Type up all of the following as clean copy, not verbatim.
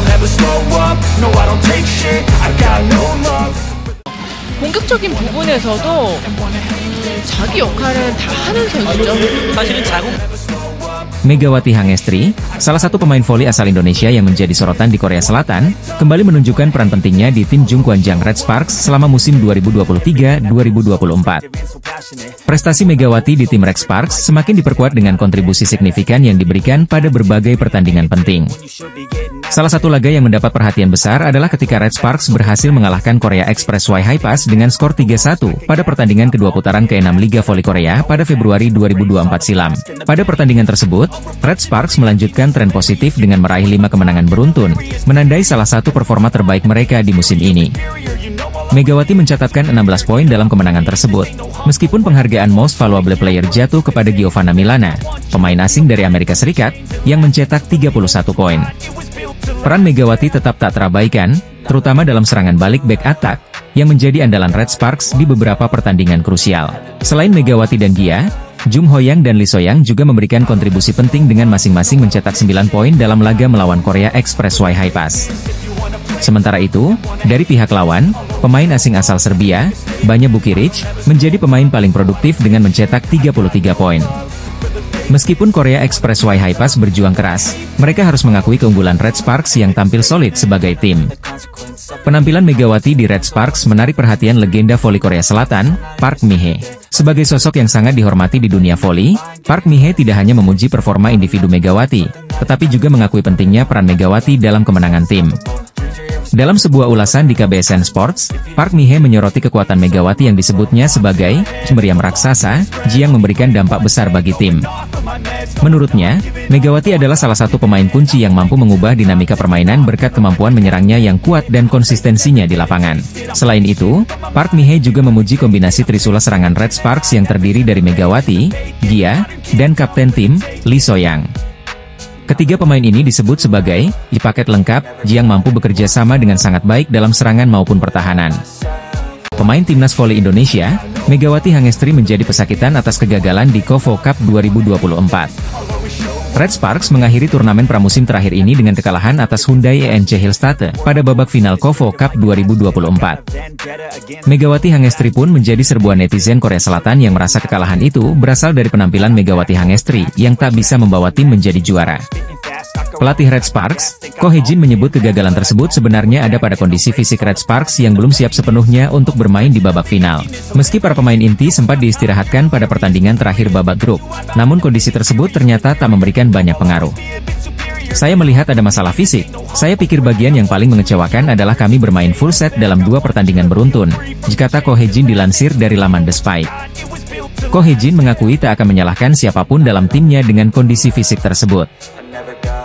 don't ever slow up, no I don't take shit, I got no love. 공격적인 부분에서도 자기 역할은 다 하는 선수죠. 사실은 자국 Megawati Hangestri, salah satu pemain voli asal Indonesia yang menjadi sorotan di Korea Selatan, kembali menunjukkan peran pentingnya di tim Jungkwanjang Red Sparks selama musim 2023-2024. Prestasi Megawati di tim Red Sparks semakin diperkuat dengan kontribusi signifikan yang diberikan pada berbagai pertandingan penting. Salah satu laga yang mendapat perhatian besar adalah ketika Red Sparks berhasil mengalahkan Korea Express Yhaipas dengan skor 3-1 pada pertandingan kedua putaran ke-6 Liga Voli Korea pada Februari 2024 silam. Pada pertandingan tersebut, Red Sparks melanjutkan tren positif dengan meraih 5 kemenangan beruntun, menandai salah satu performa terbaik mereka di musim ini. Megawati mencatatkan 16 poin dalam kemenangan tersebut, meskipun penghargaan Most Valuable Player jatuh kepada Giovanna Milana, pemain asing dari Amerika Serikat, yang mencetak 31 poin. Peran Megawati tetap tak terabaikan, terutama dalam serangan balik back attack, yang menjadi andalan Red Sparks di beberapa pertandingan krusial. Selain Megawati dan Gia, Jung Hoyang dan Lee Soyang juga memberikan kontribusi penting dengan masing-masing mencetak 9 poin dalam laga melawan Korea Express Yhaipas. Sementara itu, dari pihak lawan, pemain asing asal Serbia, Banja Bukiric, menjadi pemain paling produktif dengan mencetak 33 poin. Meskipun Korea Express Yhaipas berjuang keras, mereka harus mengakui keunggulan Red Sparks yang tampil solid sebagai tim. Penampilan Megawati di Red Sparks menarik perhatian legenda voli Korea Selatan, Park Mi-hee. Sebagai sosok yang sangat dihormati di dunia voli, Park Mi-hee tidak hanya memuji performa individu Megawati, tetapi juga mengakui pentingnya peran Megawati dalam kemenangan tim. Dalam sebuah ulasan di KBSN Sports, Park Mi-hee menyoroti kekuatan Megawati yang disebutnya sebagai meriam raksasa, yang memberikan dampak besar bagi tim. Menurutnya, Megawati adalah salah satu pemain kunci yang mampu mengubah dinamika permainan berkat kemampuan menyerangnya yang kuat dan konsistensinya di lapangan. Selain itu, Park Mi-hee juga memuji kombinasi trisula serangan Red Sparks yang terdiri dari Megawati, Gia, dan kapten tim, Lee Soyang. Ketiga pemain ini disebut sebagai paket lengkap, yang mampu bekerja sama dengan sangat baik dalam serangan maupun pertahanan. Pemain timnas voli Indonesia, Megawati Hangestri menjadi pesakitan atas kegagalan di KOFO Cup 2024. Red Sparks mengakhiri turnamen pramusim terakhir ini dengan kekalahan atas Hyundai ENC Hillstate pada babak final KOFO Cup 2024. Megawati Hangestri pun menjadi serbuan netizen Korea Selatan yang merasa kekalahan itu berasal dari penampilan Megawati Hangestri yang tak bisa membawa tim menjadi juara. Pelatih Red Sparks, Ko Hee-jin menyebut kegagalan tersebut sebenarnya ada pada kondisi fisik Red Sparks yang belum siap sepenuhnya untuk bermain di babak final. Meski para pemain inti sempat diistirahatkan pada pertandingan terakhir babak grup, namun kondisi tersebut ternyata tak memberikan banyak pengaruh. Saya melihat ada masalah fisik. Saya pikir bagian yang paling mengecewakan adalah kami bermain full set dalam 2 pertandingan beruntun, kata Ko Hee-jin dilansir dari laman The Spike. Ko Hee-jin mengakui tak akan menyalahkan siapapun dalam timnya dengan kondisi fisik tersebut.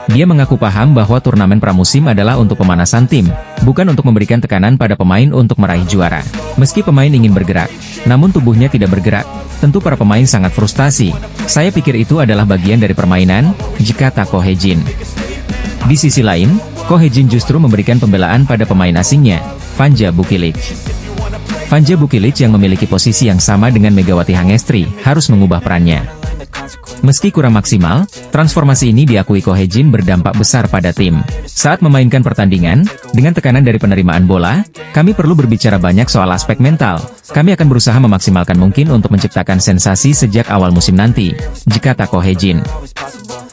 Dia mengaku paham bahwa turnamen pramusim adalah untuk pemanasan tim, bukan untuk memberikan tekanan pada pemain untuk meraih juara. Meski pemain ingin bergerak, namun tubuhnya tidak bergerak, tentu para pemain sangat frustasi. Saya pikir itu adalah bagian dari permainan, kata Ko Hee-jin. Di sisi lain, Ko Hee-jin justru memberikan pembelaan pada pemain asingnya, Banja Bukiric. Banja Bukiric yang memiliki posisi yang sama dengan Megawati Hangestri, harus mengubah perannya. Meski kurang maksimal, transformasi ini diakui Ko Hee-jin berdampak besar pada tim. Saat memainkan pertandingan, dengan tekanan dari penerimaan bola, kami perlu berbicara banyak soal aspek mental. Kami akan berusaha memaksimalkan mungkin untuk menciptakan sensasi sejak awal musim nanti, kata Ko Hee-jin.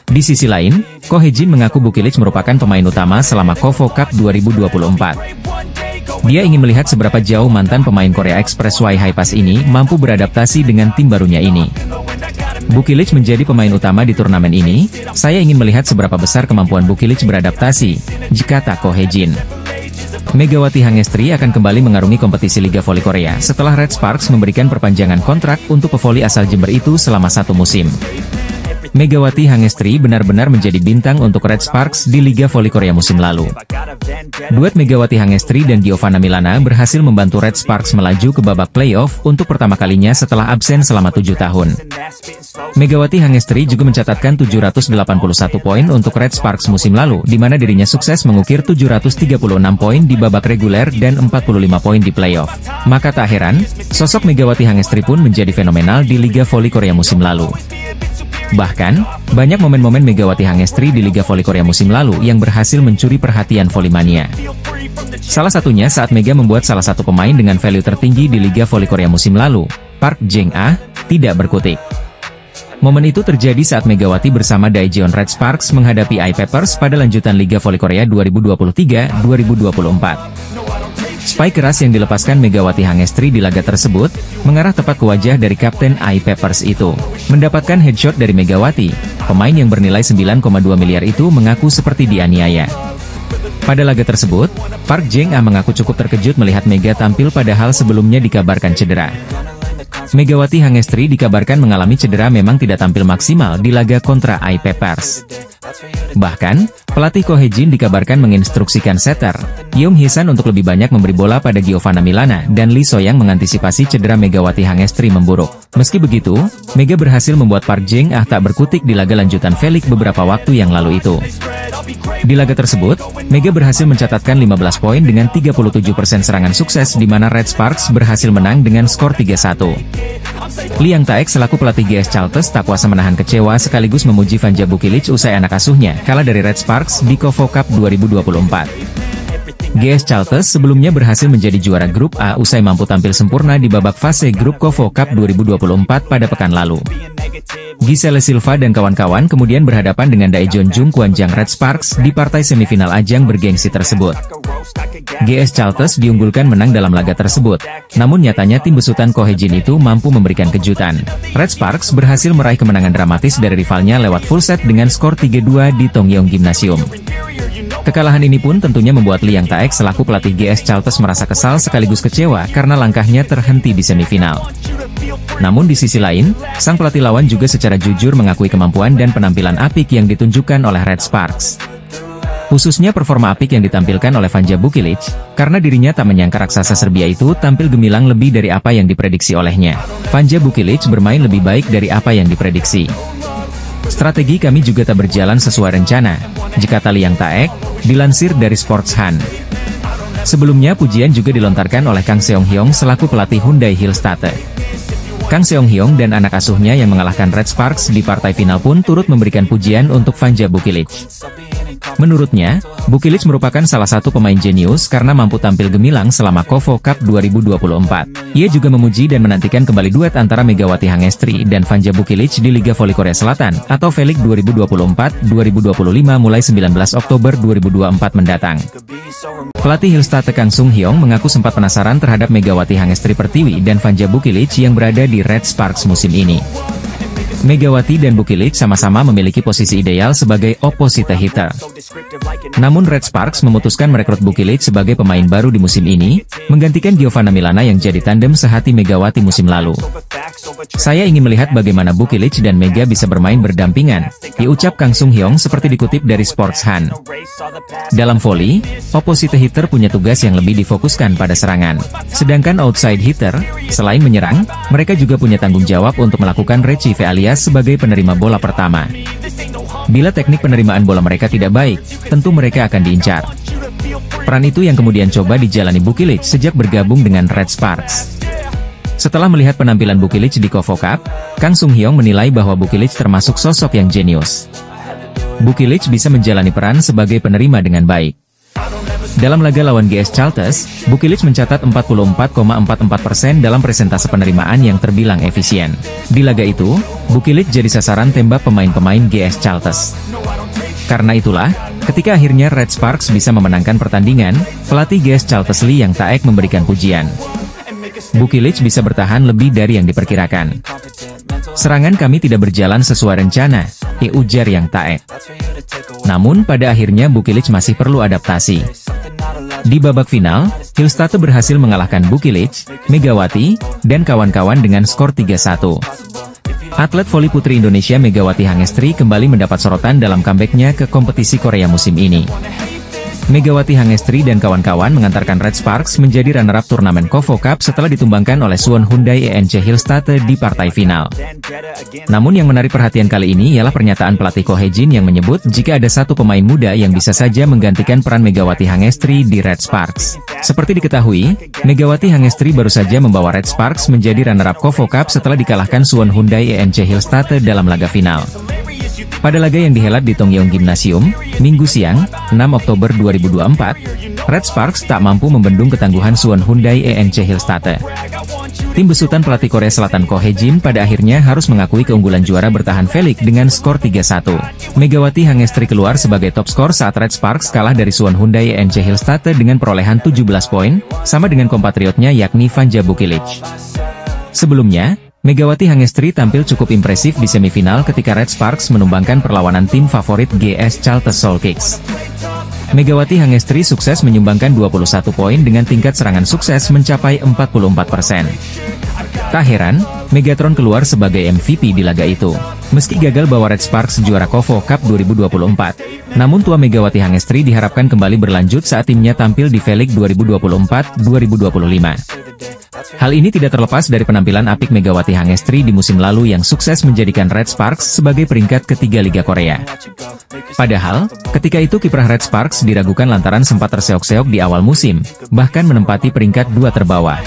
Di sisi lain, Ko Hee-jin mengaku Bukiric merupakan pemain utama selama KOFO Cup 2024. Dia ingin melihat seberapa jauh mantan pemain Korea Express Yhaipas ini mampu beradaptasi dengan tim barunya ini. Bukiric menjadi pemain utama di turnamen ini, saya ingin melihat seberapa besar kemampuan Bukiric beradaptasi, kata Ko Hee-jin. Megawati Hangestri akan kembali mengarungi kompetisi Liga Voli Korea setelah Red Sparks memberikan perpanjangan kontrak untuk pevoli asal Jember itu selama 1 musim. Megawati Hangestri benar-benar menjadi bintang untuk Red Sparks di Liga Voli Korea musim lalu. Duet Megawati Hangestri dan Giovanna Milana berhasil membantu Red Sparks melaju ke babak playoff untuk pertama kalinya setelah absen selama 7 tahun. Megawati Hangestri juga mencatatkan 781 poin untuk Red Sparks musim lalu, di mana dirinya sukses mengukir 736 poin di babak reguler dan 45 poin di playoff. Maka tak heran, sosok Megawati Hangestri pun menjadi fenomenal di Liga Voli Korea musim lalu. Bahkan, banyak momen-momen Megawati Hangestri di Liga Voli Korea musim lalu yang berhasil mencuri perhatian volley-mania. Salah satunya saat Mega membuat salah satu pemain dengan value tertinggi di Liga Voli Korea musim lalu, Park Jeng-ah, tidak berkutik. Momen itu terjadi saat Megawati bersama Daejeon Red Sparks menghadapi I-Peppers pada lanjutan Liga Voli Korea 2023-2024. Spike keras yang dilepaskan Megawati Hangestri di laga tersebut, mengarah tepat ke wajah dari kapten I-Peppers itu. Mendapatkan headshot dari Megawati, pemain yang bernilai 9,2 miliar itu mengaku seperti dianiaya. Pada laga tersebut, Park Jeng-ah mengaku cukup terkejut melihat Mega tampil padahal sebelumnya dikabarkan cedera. Megawati Hangestri dikabarkan mengalami cedera memang tidak tampil maksimal di laga kontra I-Peppers. Bahkan, pelatih Ko Hae-jin dikabarkan menginstruksikan setter, Yeom Hee-san untuk lebih banyak memberi bola pada Giovanna Milana dan Lee So-yang mengantisipasi cedera Megawati Hangestri memburuk. Meski begitu, Mega berhasil membuat Park Jeng-ah tak berkutik di laga lanjutan V-League beberapa waktu yang lalu itu. Di laga tersebut, Mega berhasil mencatatkan 15 poin dengan 37% serangan sukses di mana Red Sparks berhasil menang dengan skor 3-1. Liang Taek selaku pelatih GS Chalters tak kuasa menahan kecewa sekaligus memuji Vanja Bukilic usai anak asuhnya kalah dari Red Sparks di KOFO Cup 2024. GS Chalters sebelumnya berhasil menjadi juara grup A usai mampu tampil sempurna di babak fase grup KOFO Cup 2024 pada pekan lalu. Giselle Silva dan kawan-kawan kemudian berhadapan dengan Daejeon Jung Kwanjang Red Sparks di partai semifinal ajang bergengsi tersebut. GS Chalters diunggulkan menang dalam laga tersebut, namun nyatanya tim besutan Ko Hae-jin itu mampu memberikan kejutan. Red Sparks berhasil meraih kemenangan dramatis dari rivalnya lewat full set dengan skor 3-2 di Tongyeong Gymnasium. Kekalahan ini pun tentunya membuat Liang Taek selaku pelatih GS Chalters merasa kesal sekaligus kecewa karena langkahnya terhenti di semifinal. Namun di sisi lain, sang pelatih lawan juga secara jujur mengakui kemampuan dan penampilan apik yang ditunjukkan oleh Red Sparks. Khususnya performa apik yang ditampilkan oleh Vanja Bukilic, karena dirinya tak menyangka raksasa Serbia itu tampil gemilang lebih dari apa yang diprediksi olehnya. Vanja Bukilic bermain lebih baik dari apa yang diprediksi. Strategi kami juga tak berjalan sesuai rencana, kata Liang Taek, dilansir dari Sportsan. Sebelumnya pujian juga dilontarkan oleh Kang Seong-hyong selaku pelatih Hyundai Hillstatte. Kang Seong-hyong dan anak asuhnya yang mengalahkan Red Sparks di partai final pun turut memberikan pujian untuk Vanja Bukilic. Menurutnya, Bukilic merupakan salah satu pemain jenius karena mampu tampil gemilang selama KOFO Cup 2024. Ia juga memuji dan menantikan kembali duet antara Megawati Hangestri dan Vanja Bukilic di Liga Voli Korea Selatan atau V-League 2024-2025 mulai 19 Oktober 2024 mendatang. Pelatih Hillstatte Kang Sung-hyong mengaku sempat penasaran terhadap Megawati Hangestri Pertiwi dan Vanja Bukilic yang berada di Red Sparks musim ini. Megawati dan Bukilic sama-sama memiliki posisi ideal sebagai opposite hitter. Namun Red Sparks memutuskan merekrut Bukilic sebagai pemain baru di musim ini, menggantikan Giovanna Milana yang jadi tandem sehati Megawati musim lalu. Saya ingin melihat bagaimana Bukilic dan Mega bisa bermain berdampingan, diucap Kang Sung-hyong seperti dikutip dari Sportsan. Dalam voli, opposite hitter punya tugas yang lebih difokuskan pada serangan. Sedangkan outside hitter, selain menyerang, mereka juga punya tanggung jawab untuk melakukan retrieve alias sebagai penerima bola pertama. Bila teknik penerimaan bola mereka tidak baik, tentu mereka akan diincar. Peran itu yang kemudian coba dijalani Bukilic sejak bergabung dengan Red Sparks. Setelah melihat penampilan Bukilic di KOFO Cup, Kang Sung-hyong menilai bahwa Bukilic termasuk sosok yang jenius. Bukilic bisa menjalani peran sebagai penerima dengan baik. Dalam laga lawan GS Chalters, Bukilic mencatat 44,44% dalam persentase penerimaan yang terbilang efisien. Di laga itu, Bukilic jadi sasaran tembak pemain-pemain GS Chalters. Karena itulah, ketika akhirnya Red Sparks bisa memenangkan pertandingan, pelatih GS Chalters Liang Taek memberikan pujian. Bukilic bisa bertahan lebih dari yang diperkirakan. Serangan kami tidak berjalan sesuai rencana, ujar Yang Taek. Namun pada akhirnya Bukilic masih perlu adaptasi. Di babak final, Hillstatte berhasil mengalahkan Bukilic, Megawati, dan kawan-kawan dengan skor 3-1. Atlet voli putri Indonesia Megawati Hangestri kembali mendapat sorotan dalam comeback-nya ke kompetisi Korea musim ini. Megawati Hangestri dan kawan-kawan mengantarkan Red Sparks menjadi runner-up turnamen Kovo Cup setelah ditumbangkan oleh Suwon Hyundai ENC Hillstate di partai final. Namun yang menarik perhatian kali ini ialah pernyataan pelatih Ko Hae-jin yang menyebut jika ada satu pemain muda yang bisa saja menggantikan peran Megawati Hangestri di Red Sparks. Seperti diketahui, Megawati Hangestri baru saja membawa Red Sparks menjadi runner-up Kovo Cup setelah dikalahkan Suwon Hyundai ENC Hillstate dalam laga final. Pada laga yang dihelat di Tongyeong Gymnasium, Minggu siang, 6 Oktober 2024, Red Sparks tak mampu membendung ketangguhan Suwon Hyundai ENC Hillstate. Tim besutan pelatih Korea Selatan Ko Hae-jin pada akhirnya harus mengakui keunggulan juara bertahan Velik dengan skor 3-1. Megawati Hangestri keluar sebagai top skor saat Red Sparks kalah dari Suwon Hyundai ENC Hillstate dengan perolehan 17 poin, sama dengan kompatriotnya yakni Vanja Bukilic. Sebelumnya, Megawati Hangestri tampil cukup impresif di semifinal ketika Red Sparks menumbangkan perlawanan tim favorit GS Chalte Seoul Kicks. Megawati Hangestri sukses menyumbangkan 21 poin dengan tingkat serangan sukses mencapai 44%. Tak heran, Megatron keluar sebagai MVP di laga itu. Meski gagal bawa Red Sparks juara Kovo Cup 2024, namun tua Megawati Hangestri diharapkan kembali berlanjut saat timnya tampil di Velik 2024-2025. Hal ini tidak terlepas dari penampilan apik Megawati Hangestri di musim lalu yang sukses menjadikan Red Sparks sebagai peringkat ketiga Liga Korea. Padahal, ketika itu kiprah Red Sparks diragukan lantaran sempat terseok-seok di awal musim, bahkan menempati peringkat 2 terbawah.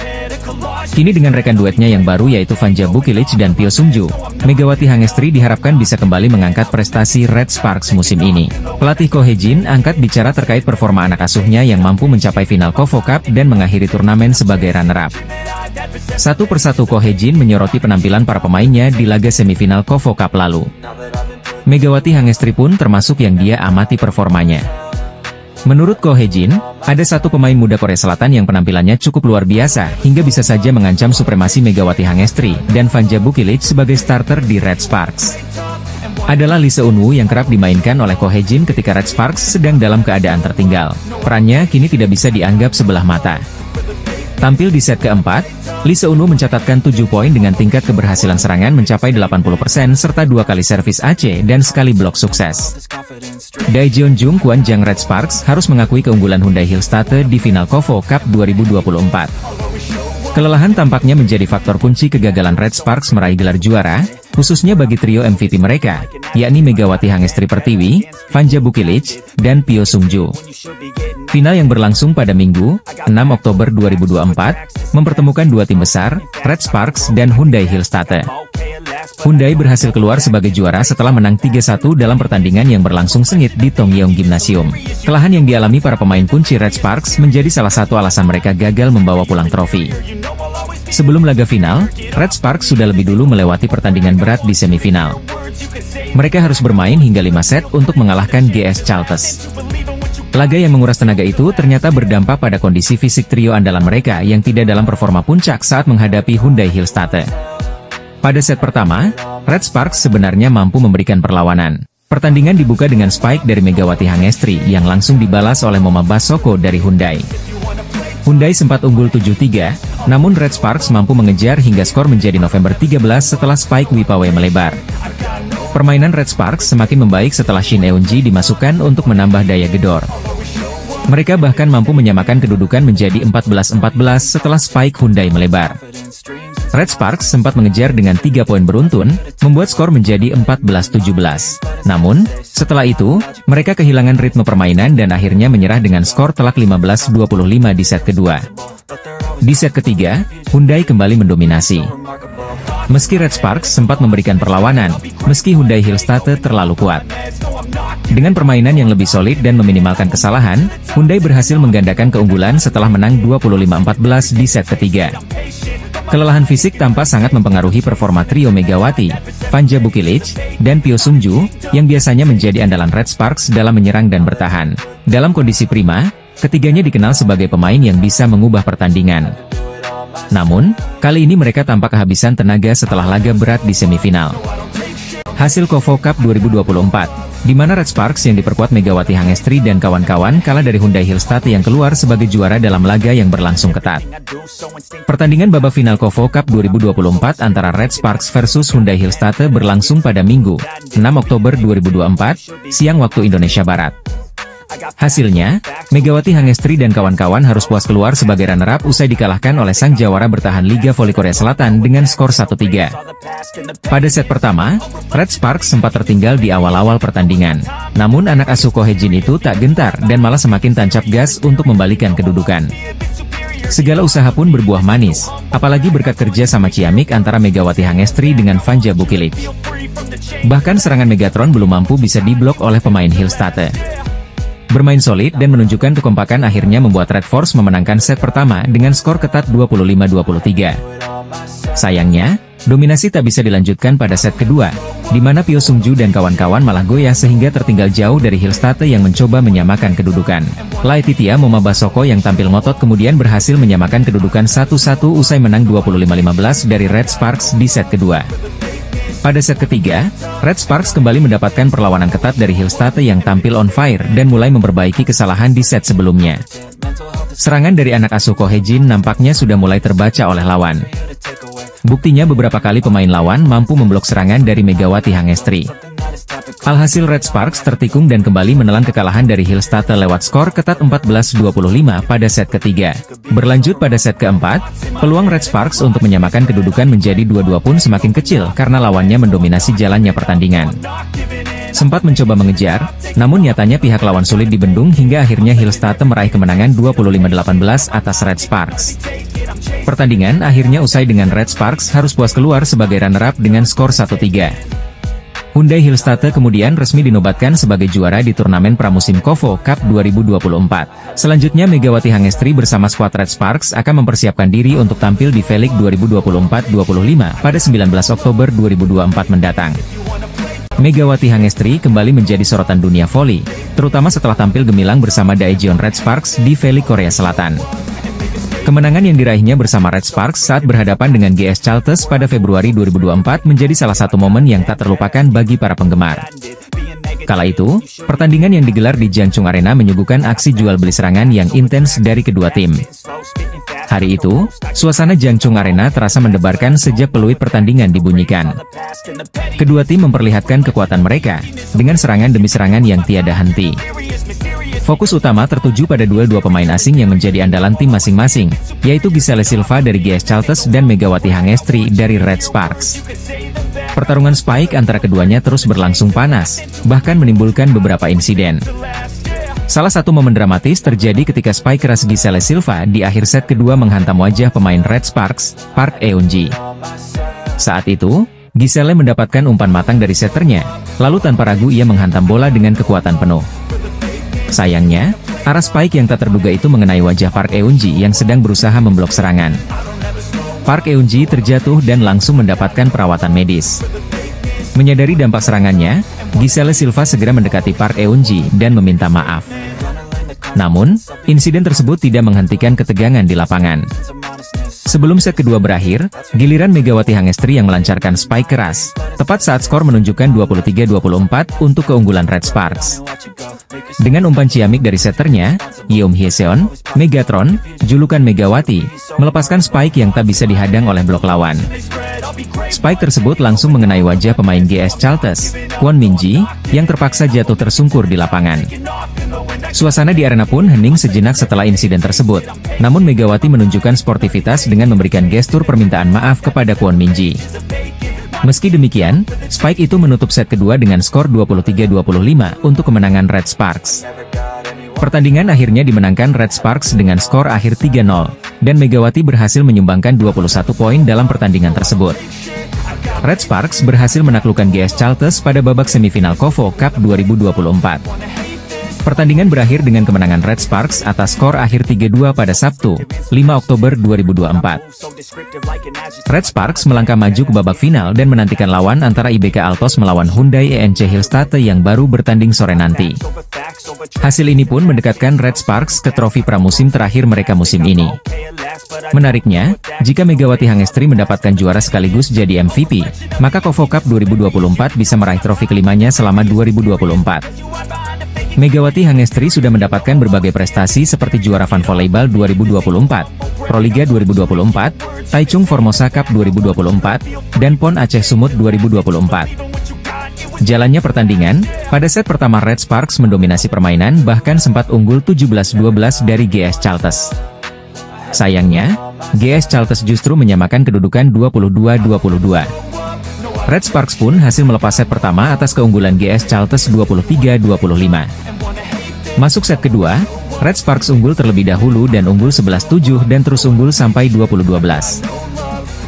Kini dengan rekan duetnya yang baru yaitu Vanja Bukilic dan Pyo Sung-ju, Megawati Hangestri diharapkan bisa kembali mengangkat prestasi Red Sparks musim ini. Pelatih Ko Hae-jin angkat bicara terkait performa anak asuhnya yang mampu mencapai final Kovo Cup dan mengakhiri turnamen sebagai runner-up. Satu persatu Ko Hae-jin menyoroti penampilan para pemainnya di laga semifinal Kovo Cup lalu. Megawati Hangestri pun termasuk yang dia amati performanya. Menurut Ko Hae-jin, ada satu pemain muda Korea Selatan yang penampilannya cukup luar biasa hingga bisa saja mengancam supremasi Megawati Hangestri dan Vanja Bukilic sebagai starter di Red Sparks. Adalah Lee Seung-woo yang kerap dimainkan oleh Ko Hae-jin ketika Red Sparks sedang dalam keadaan tertinggal. Perannya kini tidak bisa dianggap sebelah mata. Tampil di set keempat, Lee Seung-woo mencatatkan 7 poin dengan tingkat keberhasilan serangan mencapai 80% serta 2 kali servis AC dan sekali blok sukses. Daejeon-jung Kwanjang Red Sparks harus mengakui keunggulan Hyundai Hillstate di final Kovo Cup 2024. Kelelahan tampaknya menjadi faktor kunci kegagalan Red Sparks meraih gelar juara, khususnya bagi trio MVP mereka, yakni Megawati Hangestri Pertiwi, Vanja Bukilic, dan Pyo Sung-ju. Final yang berlangsung pada Minggu, 6 Oktober 2024, mempertemukan dua tim besar, Red Sparks dan Hyundai Hillstate. Hyundai berhasil keluar sebagai juara setelah menang 3-1 dalam pertandingan yang berlangsung sengit di Tongyeong Gymnasium. Kelelahan yang dialami para pemain kunci Red Sparks menjadi salah satu alasan mereka gagal membawa pulang trofi. Sebelum laga final, Red Sparks sudah lebih dulu melewati pertandingan berat di semifinal. Mereka harus bermain hingga 5 set untuk mengalahkan GS Chaltes. Laga yang menguras tenaga itu ternyata berdampak pada kondisi fisik trio andalan mereka yang tidak dalam performa puncak saat menghadapi Hyundai Hillstate. Pada set pertama, Red Sparks sebenarnya mampu memberikan perlawanan. Pertandingan dibuka dengan spike dari Megawati Hangestri yang langsung dibalas oleh Moma Basoko dari Hyundai. Hyundai sempat unggul 7-3, namun Red Sparks mampu mengejar hingga skor menjadi November 13 setelah spike Wipawe melebar. Permainan Red Sparks semakin membaik setelah Shin Eun-ji dimasukkan untuk menambah daya gedor. Mereka bahkan mampu menyamakan kedudukan menjadi 14-14 setelah spike Hyundai melebar. Red Sparks sempat mengejar dengan 3 poin beruntun, membuat skor menjadi 14-17. Namun, setelah itu, mereka kehilangan ritme permainan dan akhirnya menyerah dengan skor telak 15-25 di set kedua. Di set ketiga, Hyundai kembali mendominasi. Meski Red Sparks sempat memberikan perlawanan, meski Hyundai Hillstate terlalu kuat. Dengan permainan yang lebih solid dan meminimalkan kesalahan, Hyundai berhasil menggandakan keunggulan setelah menang 25-14 di set ketiga. Kelelahan fisik tampak sangat mempengaruhi performa trio Megawati, Vanja Bukilic, dan Pyo Sung-ju, yang biasanya menjadi andalan Red Sparks dalam menyerang dan bertahan. Dalam kondisi prima, ketiganya dikenal sebagai pemain yang bisa mengubah pertandingan. Namun, kali ini mereka tampak kehabisan tenaga setelah laga berat di semifinal. Hasil Kovo Cup 2024, di mana Red Sparks yang diperkuat Megawati Hangestri dan kawan-kawan kalah dari Hyundai Hillstate yang keluar sebagai juara dalam laga yang berlangsung ketat. Pertandingan babak final Kovo Cup 2024 antara Red Sparks versus Hyundai Hillstate berlangsung pada Minggu, 6 Oktober 2024, siang waktu Indonesia Barat. Hasilnya, Megawati Hangestri dan kawan-kawan harus puas keluar sebagai runner-up usai dikalahkan oleh sang jawara bertahan Liga Voli Korea Selatan dengan skor 1-3. Pada set pertama, Red Sparks sempat tertinggal di awal-awal pertandingan. Namun anak asuh Ko Hye-jin itu tak gentar dan malah semakin tancap gas untuk membalikan kedudukan. Segala usaha pun berbuah manis, apalagi berkat kerja sama ciamik antara Megawati Hangestri dengan Vanja Bukilik. Bahkan serangan Megatron belum mampu bisa diblok oleh pemain Hillstate. Bermain solid dan menunjukkan kekompakan akhirnya membuat Red Force memenangkan set pertama dengan skor ketat 25-23. Sayangnya, dominasi tak bisa dilanjutkan pada set kedua, di mana Pyo Sung-ju dan kawan-kawan malah goyah sehingga tertinggal jauh dari Hillstate yang mencoba menyamakan kedudukan. Laetitia Momabasoko yang tampil ngotot kemudian berhasil menyamakan kedudukan 1-1 usai menang 25-15 dari Red Sparks di set kedua. Pada set ketiga, Red Sparks kembali mendapatkan perlawanan ketat dari Hillstate yang tampil on fire dan mulai memperbaiki kesalahan di set sebelumnya. Serangan dari anak asuh Ko Hye-jin nampaknya sudah mulai terbaca oleh lawan. Buktinya beberapa kali pemain lawan mampu memblok serangan dari Megawati Hangestri. Alhasil Red Sparks tertikung dan kembali menelan kekalahan dari Hillstate lewat skor ketat 14-25 pada set ketiga. Berlanjut pada set keempat, peluang Red Sparks untuk menyamakan kedudukan menjadi 2-2 pun semakin kecil karena lawannya mendominasi jalannya pertandingan. Sempat mencoba mengejar, namun nyatanya pihak lawan sulit dibendung hingga akhirnya Hillstate meraih kemenangan 25-18 atas Red Sparks. Pertandingan akhirnya usai dengan Red Sparks harus puas keluar sebagai runner-up dengan skor 1-3. Hyundai Hillstate kemudian resmi dinobatkan sebagai juara di turnamen pramusim KOFO Cup 2024. Selanjutnya Megawati Hangestri bersama skuad Red Sparks akan mempersiapkan diri untuk tampil di V-League 2024-25 pada 19 Oktober 2024 mendatang. Megawati Hangestri kembali menjadi sorotan dunia voli, terutama setelah tampil gemilang bersama Daejeon Red Sparks di V-League Korea Selatan. Kemenangan yang diraihnya bersama Red Sparks saat berhadapan dengan GS Chalters pada Februari 2024 menjadi salah satu momen yang tak terlupakan bagi para penggemar. Kala itu, pertandingan yang digelar di Jangchung Arena menyuguhkan aksi jual beli serangan yang intens dari kedua tim. Hari itu, suasana Jangchung Arena terasa mendebarkan sejak peluit pertandingan dibunyikan. Kedua tim memperlihatkan kekuatan mereka, dengan serangan demi serangan yang tiada henti. Fokus utama tertuju pada dua pemain asing yang menjadi andalan tim masing-masing, yaitu Giselle Silva dari GS Chalters dan Megawati Hangestri dari Red Sparks. Pertarungan spike antara keduanya terus berlangsung panas, bahkan menimbulkan beberapa insiden. Salah satu momen dramatis terjadi ketika spike keras Giselle Silva di akhir set kedua menghantam wajah pemain Red Sparks, Park Eun-ji. Saat itu, Giselle mendapatkan umpan matang dari setternya, lalu tanpa ragu ia menghantam bola dengan kekuatan penuh. Sayangnya, arah spike yang tak terduga itu mengenai wajah Park Eun-ji yang sedang berusaha memblok serangan. Park Eun-ji terjatuh dan langsung mendapatkan perawatan medis. Menyadari dampak serangannya, Giselle Silva segera mendekati Park Eun-ji dan meminta maaf. Namun, insiden tersebut tidak menghentikan ketegangan di lapangan. Sebelum set kedua berakhir, giliran Megawati Hangestri yang melancarkan spike keras, tepat saat skor menunjukkan 23-24 untuk keunggulan Red Sparks. Dengan umpan ciamik dari setternya, Yeom Hye-seon, Megatron, julukan Megawati, melepaskan spike yang tak bisa dihadang oleh blok lawan. Spike tersebut langsung mengenai wajah pemain GS Chalters, Kwon Min-ji, yang terpaksa jatuh tersungkur di lapangan. Suasana di arena pun hening sejenak setelah insiden tersebut, namun Megawati menunjukkan sportivitas dengan memberikan gestur permintaan maaf kepada Kwon Min-ji. Meski demikian, spike itu menutup set kedua dengan skor 23-25 untuk kemenangan Red Sparks. Pertandingan akhirnya dimenangkan Red Sparks dengan skor akhir 3-0, dan Megawati berhasil menyumbangkan 21 poin dalam pertandingan tersebut. Red Sparks berhasil menaklukkan GS Chalters pada babak semifinal KOFO Cup 2024. Pertandingan berakhir dengan kemenangan Red Sparks atas skor akhir 3-2 pada Sabtu, 5 Oktober 2024. Red Sparks melangkah maju ke babak final dan menantikan lawan antara IBK Altos melawan Hyundai ENC Hillstate yang baru bertanding sore nanti. Hasil ini pun mendekatkan Red Sparks ke trofi pramusim terakhir mereka musim ini. Menariknya, jika Megawati Hangestri mendapatkan juara sekaligus jadi MVP, maka KOFO Cup 2024 bisa meraih trofi kelimanya selama 2024. Megawati Hangestri sudah mendapatkan berbagai prestasi seperti juara Fan Volleyball 2024, Proliga 2024, Taichung Formosa Cup 2024, dan PON Aceh Sumut 2024. Jalannya pertandingan, pada set pertama Red Sparks mendominasi permainan bahkan sempat unggul 17-12 dari GS Chalters. Sayangnya, GS Chalters justru menyamakan kedudukan 22-22. Red Sparks pun hasil melepas set pertama atas keunggulan GS Chalters 23-25. Masuk set kedua, Red Sparks unggul terlebih dahulu dan unggul 11-7 dan terus unggul sampai 20-12.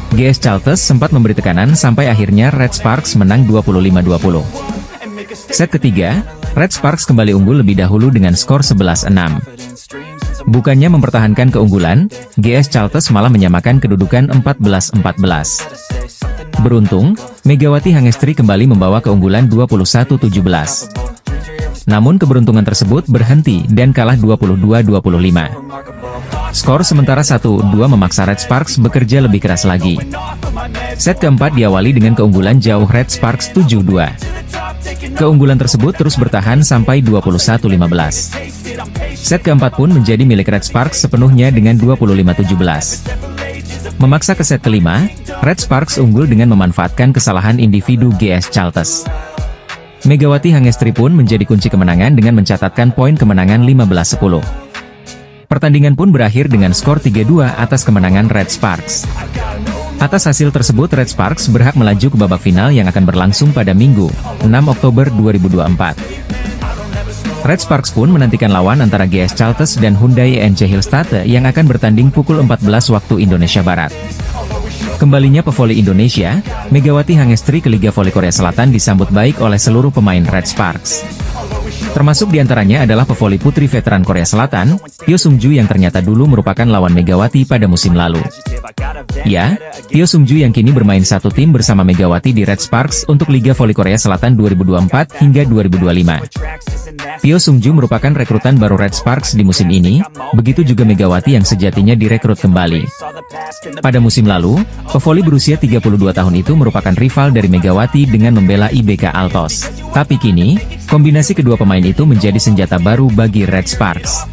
GS Chalters sempat memberi tekanan sampai akhirnya Red Sparks menang 25-20. Set ketiga, Red Sparks kembali unggul lebih dahulu dengan skor 11-6. Bukannya mempertahankan keunggulan, GS Chalters malah menyamakan kedudukan 14-14. Beruntung, Megawati Hangestri kembali membawa keunggulan 21-17. Namun keberuntungan tersebut berhenti dan kalah 22-25. Skor sementara 1-2 memaksa Red Sparks bekerja lebih keras lagi. Set keempat diawali dengan keunggulan jauh Red Sparks 7-2. Keunggulan tersebut terus bertahan sampai 21-15. Set keempat pun menjadi milik Red Sparks sepenuhnya dengan 25-17. Memaksa ke set kelima, Red Sparks unggul dengan memanfaatkan kesalahan individu GS Chalters. Megawati Hangestri pun menjadi kunci kemenangan dengan mencatatkan poin kemenangan 15-10. Pertandingan pun berakhir dengan skor 3-2 atas kemenangan Red Sparks. Atas hasil tersebut Red Sparks berhak melaju ke babak final yang akan berlangsung pada Minggu, 6 Oktober 2024. Red Sparks pun menantikan lawan antara GS Chalters dan Hyundai NC Hillstatte yang akan bertanding pukul 14 waktu Indonesia Barat. Kembalinya pevoli Indonesia, Megawati Hangestri ke Liga Voli Korea Selatan disambut baik oleh seluruh pemain Red Sparks. Termasuk diantaranya adalah pevoli putri veteran Korea Selatan, Pyo Sung-ju yang ternyata dulu merupakan lawan Megawati pada musim lalu. Ya, Pyo Sung-ju yang kini bermain satu tim bersama Megawati di Red Sparks untuk Liga Voli Korea Selatan 2024 hingga 2025. Pyo Sung-ju merupakan rekrutan baru Red Sparks di musim ini, begitu juga Megawati yang sejatinya direkrut kembali. Pada musim lalu, pevoli berusia 32 tahun itu merupakan rival dari Megawati dengan membela IBK Altos. Tapi kini, kombinasi kedua pemain itu menjadi senjata baru bagi Red Sparks.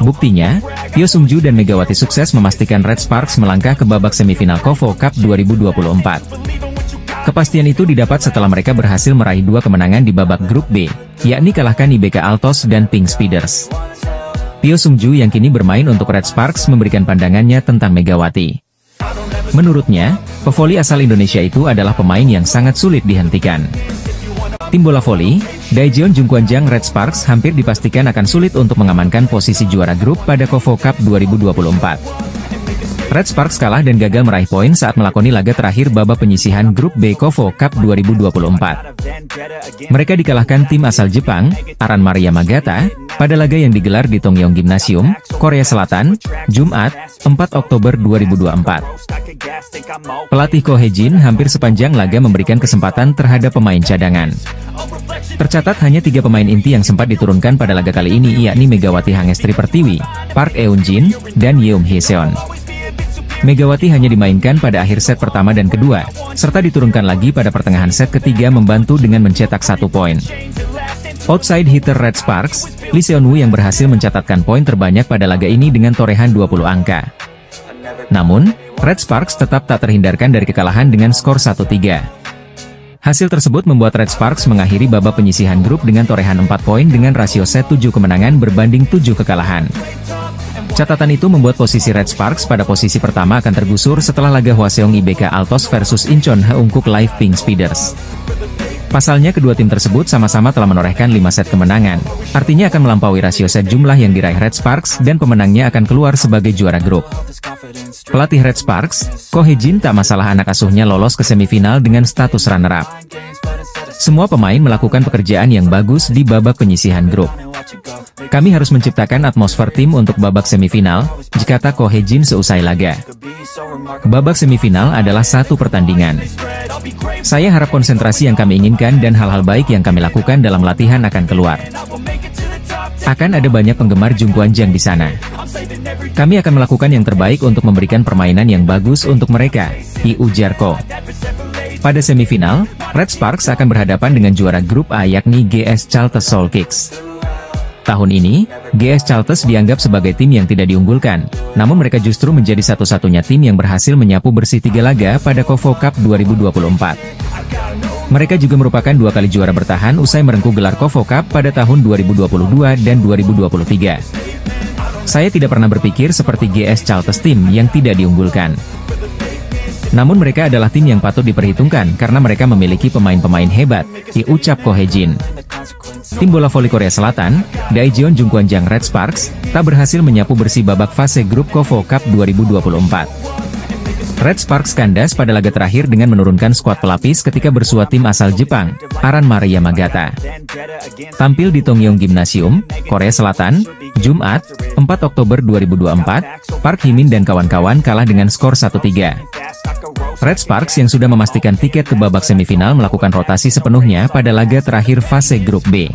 Buktinya, Pyo Sung-ju dan Megawati sukses memastikan Red Sparks melangkah ke babak semifinal KOFO Cup 2024. Kepastian itu didapat setelah mereka berhasil meraih 2 kemenangan di babak grup B, yakni kalahkan IBK Altos dan Pink Speeders. Pyo Sung-ju yang kini bermain untuk Red Sparks memberikan pandangannya tentang Megawati. Menurutnya, pevoli asal Indonesia itu adalah pemain yang sangat sulit dihentikan. Tim bola voli, Daejeon Jungkwanjang Red Sparks hampir dipastikan akan sulit untuk mengamankan posisi juara grup pada KOFO Cup 2024. Red Sparks kalah dan gagal meraih poin saat melakoni laga terakhir babak penyisihan grup B KOFO Cup 2024. Mereka dikalahkan tim asal Jepang, Aran Maria Magata, pada laga yang digelar di Tongyong Gymnasium, Korea Selatan, Jumat, 4 Oktober 2024. Pelatih Ko Hae-jin hampir sepanjang laga memberikan kesempatan terhadap pemain cadangan. Tercatat hanya 3 pemain inti yang sempat diturunkan pada laga kali ini, yakni Megawati Hangestri Pertiwi, Park Eun-jin, dan Yeom Hye-seon. Megawati hanya dimainkan pada akhir set pertama dan kedua, serta diturunkan lagi pada pertengahan set ketiga membantu dengan mencetak 1 poin. Outside hitter Red Sparks, Lee Seon-woo yang berhasil mencatatkan poin terbanyak pada laga ini dengan torehan 20 angka. Namun, Red Sparks tetap tak terhindarkan dari kekalahan dengan skor 1-3. Hasil tersebut membuat Red Sparks mengakhiri babak penyisihan grup dengan torehan 4 poin dengan rasio set 7 kemenangan berbanding 7 kekalahan. Catatan itu membuat posisi Red Sparks pada posisi pertama akan tergusur setelah laga Hwaseong IBK Altos versus Incheon Haeunkook Live Pink Speeders. Pasalnya kedua tim tersebut sama-sama telah menorehkan 5 set kemenangan, artinya akan melampaui rasio set jumlah yang diraih Red Sparks dan pemenangnya akan keluar sebagai juara grup. Pelatih Red Sparks, Ko Hae-jin tak masalah anak asuhnya lolos ke semifinal dengan status runner-up. Semua pemain melakukan pekerjaan yang bagus di babak penyisihan grup. Kami harus menciptakan atmosfer tim untuk babak semifinal, kata Ko Hae-jin seusai laga. Babak semifinal adalah satu pertandingan. Saya harap konsentrasi yang kami inginkan dan hal-hal baik yang kami lakukan dalam latihan akan keluar. Akan ada banyak penggemar Jungkwanjang di sana. Kami akan melakukan yang terbaik untuk memberikan permainan yang bagus untuk mereka, ujar Ko. Pada semifinal, Red Sparks akan berhadapan dengan juara grup A yakni GS Chalters Seoul Kicks. Tahun ini, GS Chalters dianggap sebagai tim yang tidak diunggulkan, namun mereka justru menjadi satu-satunya tim yang berhasil menyapu bersih 3 laga pada KOFO Cup 2024. Mereka juga merupakan 2 kali juara bertahan usai merengkuh gelar KOFO Cup pada tahun 2022 dan 2023. Saya tidak pernah berpikir seperti GS Chalters Team yang tidak diunggulkan. Namun mereka adalah tim yang patut diperhitungkan karena mereka memiliki pemain-pemain hebat, diucap Ko Hae-jin. Tim bola voli Korea Selatan, Daejeon Jungkwanjang Red Sparks, tak berhasil menyapu bersih babak fase grup KOFO Cup 2024. Red Sparks kandas pada laga terakhir dengan menurunkan skuad pelapis ketika bersua tim asal Jepang, Aran Maria Yamagata. Tampil di Tongyeong Gymnasium, Korea Selatan, Jumat, 4 Oktober 2024, Park Hee-min dan kawan-kawan kalah dengan skor 1-3. Red Sparks yang sudah memastikan tiket ke babak semifinal melakukan rotasi sepenuhnya pada laga terakhir fase grup B.